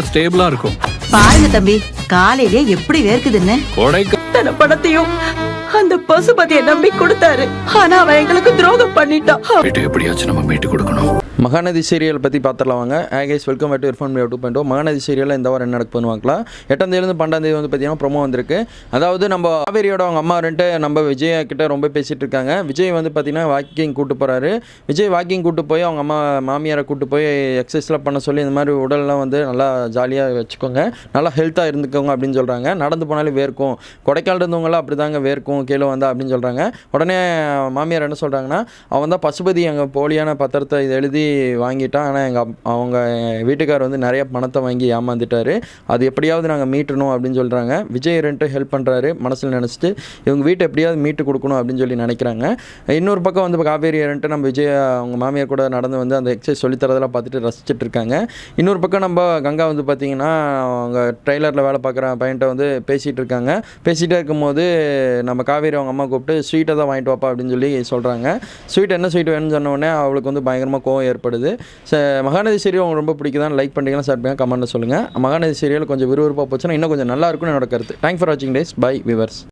ஸ்டேபிளா இருக்கும். பாருங்க தம்பி, காலையிலே எப்படி வேர்க்குதுன்னு. தன பணத்தையும் அந்த பசுபதியை நம்பி கொடுத்தாரு. ஆனா அவன் எங்களுக்கு துரோகம் பண்ணிட்டான். எப்படியாச்சும் நம்ம மீட்டு கொடுக்கணும். மகாநதி சீரியல் பற்றி பார்த்துடலாம் வாங்க. Guys, welcome back to Irfan Media 2.0. Mahanadhi சீரியலில் இந்த வாரம் என்ன நடக்க பண்ணுவாங்களா 8ஆம் தேதியிலேருந்து 12ஆம் தேதி வந்து பார்த்தீங்கன்னா ப்ரோமோ வந்திருக்கு. அதாவது நம்ம காவேரியோட அவங்க அம்மா ரெண்டு நம்ம விஜய் கிட்ட ரொம்ப பேசிகிட்டு இருக்காங்க. விஜய் வந்து பார்த்தீங்கன்னா வாக்கிங் கூட்டு போகிறாரு. விஜய் வாக்கிங் கூட்டு போய் அவங்க அம்மா மாமியாரை கூட்டு போய் எக்ஸசைஸ்லாம் பண்ண சொல்லி இந்த மாதிரி உடல்லாம் வந்து நல்லா ஜாலியாக வச்சுக்கோங்க, நல்லா ஹெல்த்தாக இருந்துக்கோங்க அப்படின்னு சொல்கிறாங்க. நடந்து போனாலே வேர்க்கும், கொடைக்கால் இருந்தவங்களாம் அப்படி தாங்க வேர்க்கும் கீழே வந்தா அப்படின்னு சொல்கிறாங்க. உடனே மாமியார் என்ன சொல்கிறாங்கன்னா, அவன் தான் பசுபதி எங்கள் போலியான பத்திரத்தை இதை எழுதி வாங்கிட்டான், ஆனால் அவங்க வீட்டுக்கார் வந்து நிறைய பணத்தை வாங்கி ஏமாந்துட்டார், அது எப்படியாவது நாங்கள் மீட்டணும் அப்படின்னு சொல்கிறாங்க. விஜய் ரெண்டு ஹெல்ப் பண்ணுறாரு மனசில் நினச்சிட்டு, இவங்க வீட்டை எப்படியாவது மீட்டு கொடுக்கணும் அப்படின்னு சொல்லி நினைக்கிறாங்க. இன்னொரு பக்கம் வந்து காவேரி ரெண்டு நம்ம விஜய் அவங்க மாமியார் கூட நடந்து வந்து அந்த எக்ஸசைஸ் சொல்லித்தரதெல்லாம் பார்த்துட்டு ரசிச்சுட்டு இருக்காங்க. இன்னொரு பக்கம் நம்ம கங்கா வந்து பார்த்திங்கன்னா அவங்க ட்ரெய்லரில் வேலை பார்க்குற பையன்ட்ட வந்து பேசிகிட்டு இருக்காங்க. பேசிகிட்டே இருக்கும்போது நம்ம காவேரி அவங்க அம்மா கூப்பிட்டு ஸ்வீட்டை தான் வாங்கிட்டு வாப்பா அப்படின்னு சொல்லி சொல்கிறாங்க. ஸ்வீட் என்ன ஸ்வீட் வேணும்னு சொன்ன உடனே அவளுக்கு வந்து பயங்கரமாக கோவம் ஏற்படுது. மகாநதி சீரியல் உங்களுக்கு ரொம்ப பிடிக்குதான், லைக் பண்ணிக்கலாம், ஷேர் பண்ணுங்கள், கமெண்ட்டில் சொல்லுங்கள். மகாநதி சீரியல் கொஞ்சம் விறுவிறுப்பாக போச்சுன்னா இன்னும் கொஞ்சம் நல்லா இருக்கும்னு என்னோட கருத்து. தேங்க்ஸ் ஃபார் வாட்சிங் டேஸ். Bye viewers.